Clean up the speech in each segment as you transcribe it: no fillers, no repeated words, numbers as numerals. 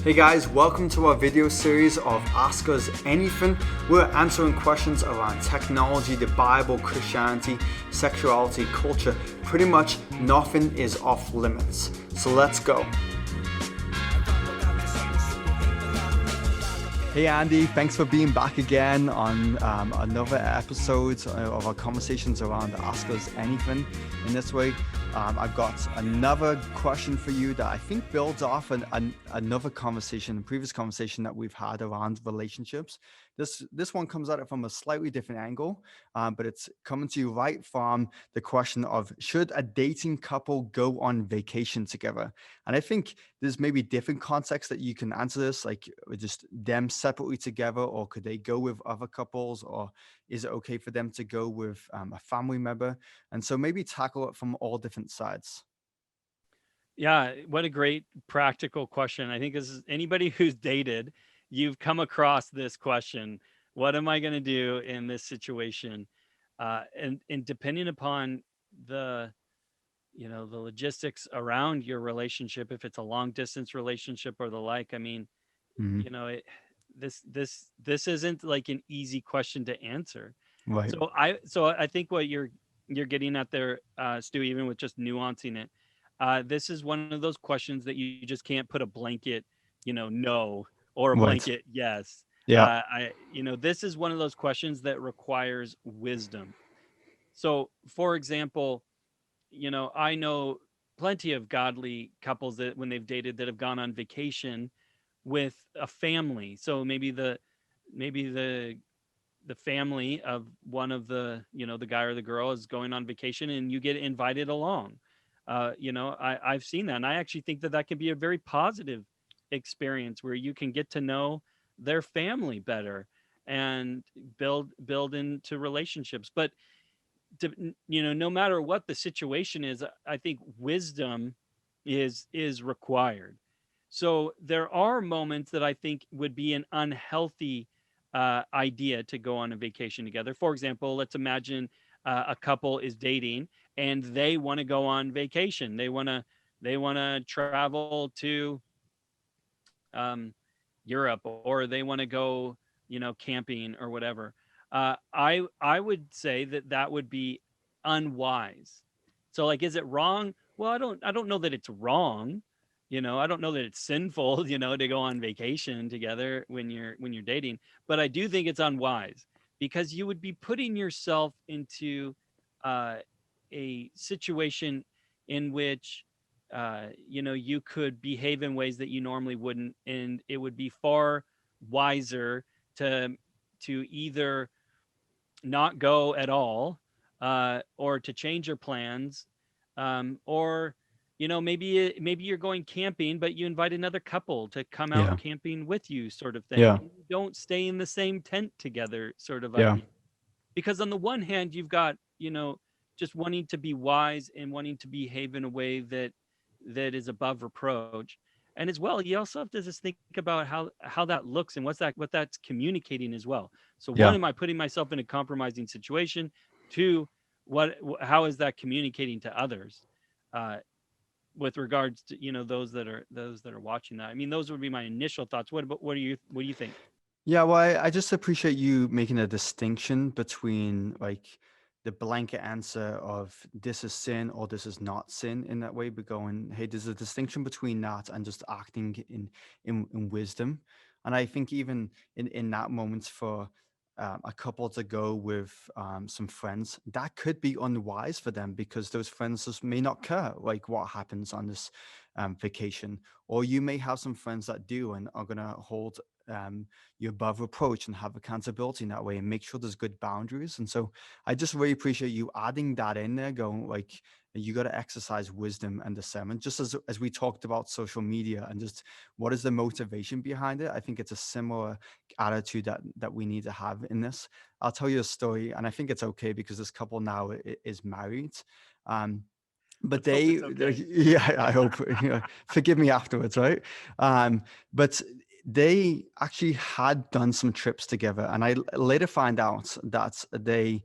Hey guys, welcome to our video series of Ask Us Anything. We're answering questions around technology, the Bible, Christianity, sexuality, culture. Pretty much nothing is off limits. So let's go. Hey Andy, thanks for being back again on another episode of our conversations around Ask Us Anything. In this way, I've got another question for you that I think builds off another conversation, a previous conversation that we've had around relationships. This one comes at it from a slightly different angle, but it's coming to you right from the question of, should a dating couple go on vacation together? And I think there's maybe different contexts that you can answer this, like just them separately together, or could they go with other couples, or is it okay for them to go with a family member? And so maybe tackle it from all different sides. Yeah, what a great practical question. I think this is anybody who's dated, you've come across this question. What am I going to do in this situation? And depending upon the the logistics around your relationship, if it's a long distance relationship or the like, I mean, Mhm. this isn't like an easy question to answer. Right. So I think what you're getting at there, Stu, even with just nuancing it, this is one of those questions that you just can't put a blanket, no, or a Right. blanket yes. Yeah. This is one of those questions that requires wisdom. So, for example, I know plenty of godly couples that when they've dated that have gone on vacation with a family. So maybe the family of one of the guy or the girl is going on vacation and you get invited along. I've seen that, and I actually think that can be a very positive experience where you can get to know their family better and build into relationships. But no matter what the situation is, I think wisdom is required. So there are moments that I think would be an unhealthy idea to go on a vacation together. For example, let's imagine a couple is dating and they want to go on vacation. They want to travel to Europe, or they want to go camping or whatever. I would say that would be unwise. So, like, is it wrong? Well, I don't know that it's wrong. I don't know that it's sinful, to go on vacation together when you're dating. But I do think it's unwise because you would be putting yourself into uh, a situation in which you could behave in ways that you normally wouldn't, and it would be far wiser to either not go at all, or to change your plans, or maybe you're going camping, but you invite another couple to come out Yeah. camping with you, sort of thing, Yeah. and you don't stay in the same tent together, sort of Yeah. idea. Because on the one hand, you've got just wanting to be wise and wanting to behave in a way that is above reproach. And as well, you also have to just think about how that looks and what that's communicating as well. So one, Yeah. am I putting myself in a compromising situation? Two, how is that communicating to others, uh, with regards to those that are watching that? I mean, those would be my initial thoughts. What do you think? Yeah, well, I just appreciate you making a distinction between like the blanket answer of this is sin or this is not sin in that way, but going, hey, there's a distinction between that and just acting in wisdom. And I think even in that moment for a couple to go with some friends, that could be unwise for them because those friends just may not care like what happens on this vacation. Or you may have some friends that do and are gonna hold you above reproach and have accountability in that way and make sure there's good boundaries. And so I just really appreciate you adding that in there, going like you got to exercise wisdom and discernment, just as we talked about social media and just what is the motivation behind it. I think it's a similar attitude that we need to have in this. I'll tell you a story, and I think it's okay because this couple now is married. Um, but Let's hope they, it's okay. yeah, I hope, forgive me afterwards, right? But they actually had done some trips together, and I later find out that they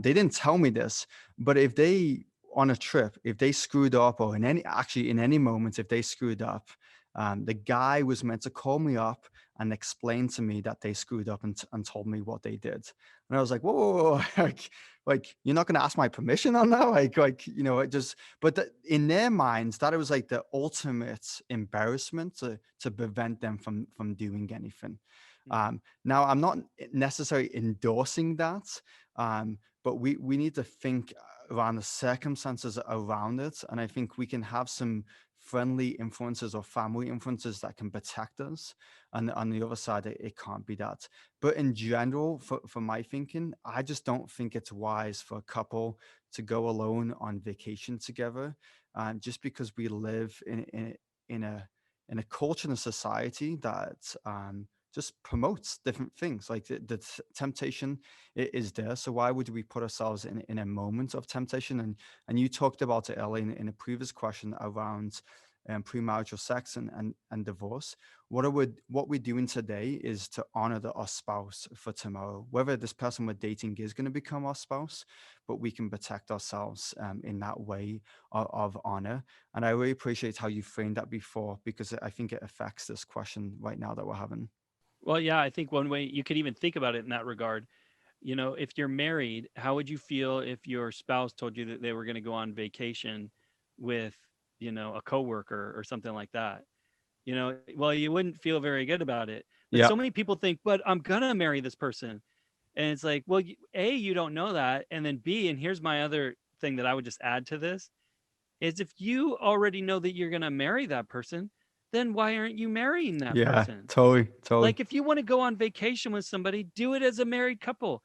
didn't tell me this, but if they on a trip, if they screwed up, or in any moment, if they screwed up, The guy was meant to call me up and explain to me that they screwed up and told me what they did. And I was like, whoa, whoa, whoa. Like you're not going to ask my permission on that? It just, but in their minds, that it was like the ultimate embarrassment to prevent them from doing anything. Mhm. Now, I'm not necessarily endorsing that, but we need to think around the circumstances around it. And I think we can have some friendly influences or family influences that can protect us. And on the other side, it can't be that. But in general, for my thinking, I just don't think it's wise for a couple to go alone on vacation together, just because we live in a in a culture and a society that just promotes different things. Like the temptation is there. So why would we put ourselves in a moment of temptation? And you talked about it earlier in a previous question around premarital sex and divorce. What we're doing today is to honor our spouse for tomorrow. Whether this person we're dating is going to become our spouse, but we can protect ourselves in that way of honor. And I really appreciate how you framed that before, because I think it affects this question right now that we're having. Well, yeah, I think one way you could even think about it in that regard, if you're married, how would you feel if your spouse told you that they were going to go on vacation with, a coworker or something like that? Well, you wouldn't feel very good about it. But Yeah. so many people think, but I'm going to marry this person. And it's like, well, A, you don't know that. And then B, and here's my other thing that I would just add to this is if you already know that you're going to marry that person, then why aren't you marrying that Yeah. person? Totally. Totally. Like if you want to go on vacation with somebody, do it as a married couple.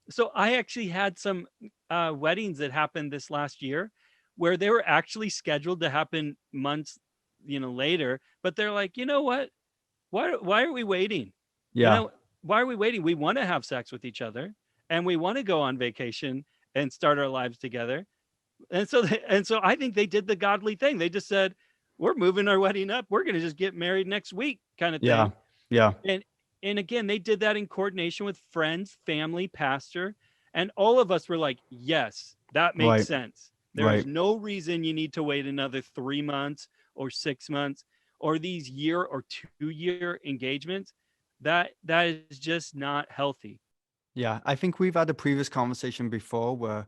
So I actually had some weddings that happened this last year where they were actually scheduled to happen months, later, but they're like, you know what? Why are we waiting? You Yeah. know, why are we waiting? We want to have sex with each other and we want to go on vacation and start our lives together. And so I think they did the godly thing. They just said, we're moving our wedding up. We're going to just get married next week kind of Yeah. thing. Yeah. And again, they did that in coordination with friends, family, pastor, and all of us were like, "Yes, that makes Right. sense. There is Right. no reason you need to wait another 3 months or 6 months or these year or 2-year engagements. That is just not healthy." Yeah, I think we've had a previous conversation before where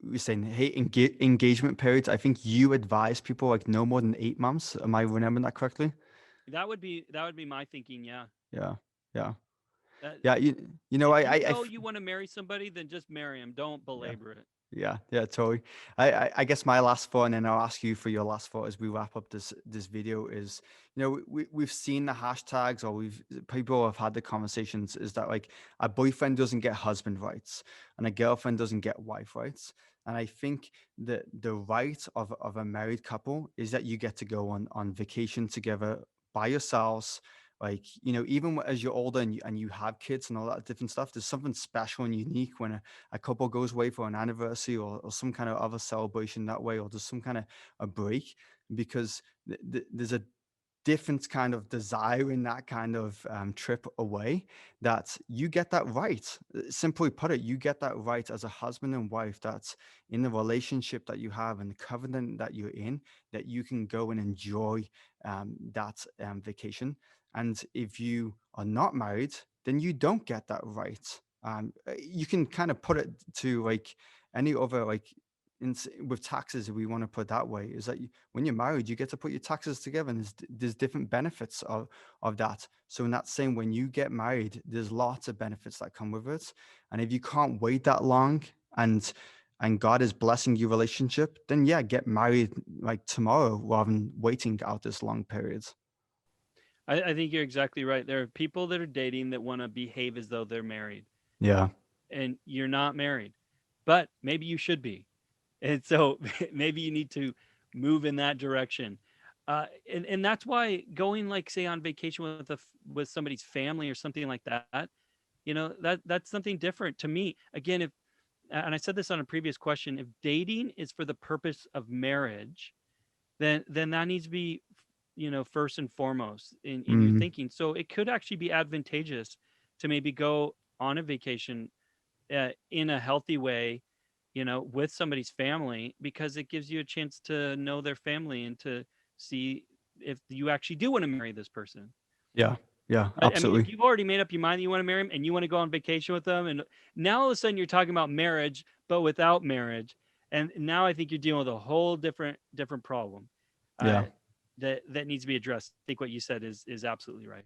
we're saying, hey, engagement periods. I think you advise people like no more than 8 months. Am I remembering that correctly? That would be my thinking, yeah. Yeah, yeah, That yeah. You know, if you know you want to marry somebody, then just marry them. Don't yeah. belabor it. Yeah, yeah, totally. I guess my last thought, and then I'll ask you for your last thought as we wrap up this video is, we've seen the hashtags, or people have had the conversations, is that like a boyfriend doesn't get husband rights and a girlfriend doesn't get wife rights. And I think that the right of a married couple is that you get to go on vacation together by yourselves. Like, even as you're older and you have kids and all that different stuff, there's something special and unique when a couple goes away for an anniversary or some kind of other celebration that way, or just some kind of a break, because there's a different kind of desire in that kind of trip away, that you get that right. Simply put it, you get that right as a husband and wife, that's in the relationship that you have and the covenant that you're in, that you can go and enjoy that vacation. And if you are not married, then you don't get that right. You can kind of put it to like any other, like with taxes, if we want to put it that way, is that when you're married, you get to put your taxes together, and there's different benefits of that. So in that same, when you get married, there's lots of benefits that come with it. And if you can't wait that long, and God is blessing your relationship, then yeah, get married like tomorrow rather than waiting out this long period. I think you're exactly right. There are people that are dating that want to behave as though they're married, Yeah. and you're not married, but maybe you should be. And so maybe you need to move in that direction. And that's why going, like, say, on vacation with somebody's family or something like that, that's something different to me. Again, if and I said this on a previous question, if dating is for the purpose of marriage, then that needs to be, first and foremost in your Mm, thinking. So it could actually be advantageous to maybe go on a vacation in a healthy way, with somebody's family, because it gives you a chance to know their family and to see if you actually do want to marry this person. Yeah. Yeah, But I mean, if absolutely. you've already made up your mind that you want to marry him and you want to go on vacation with them, and now all of a sudden you're talking about marriage, but without marriage, and now I think you're dealing with a whole different problem uh, Yeah. that needs to be addressed. I think what you said is absolutely right.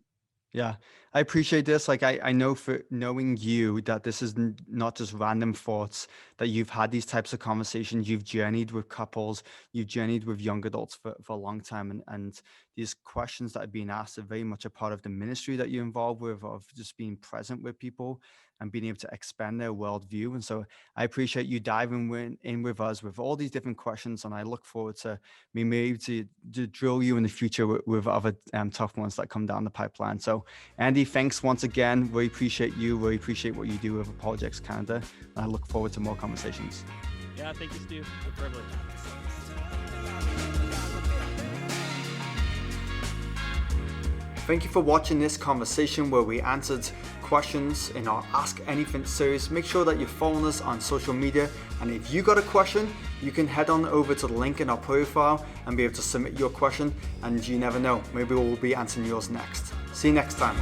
Yeah, I appreciate this. Like, I know for knowing you that this is not just random thoughts, that you've had these types of conversations, you've journeyed with couples, you've journeyed with young adults for a long time. And these questions that are being asked are very much a part of the ministry that you're involved with, of just being present with people and being able to expand their worldview. And so I appreciate you diving in with us with all these different questions. And I look forward to me maybe to drill you in the future with other tough ones that come down the pipeline. So Andy, thanks once again. Really appreciate you. Really appreciate what you do with Apologetics Canada. And I look forward to more conversations. Yeah, thank you, Stu. It's a privilege. Thank you for watching this conversation where we answered questions in our Ask Anything series. Make sure that you're following us on social media. And if you got a question, you can head on over to the link in our profile and be able to submit your question. And you never know, maybe we'll be answering yours next. See you next time.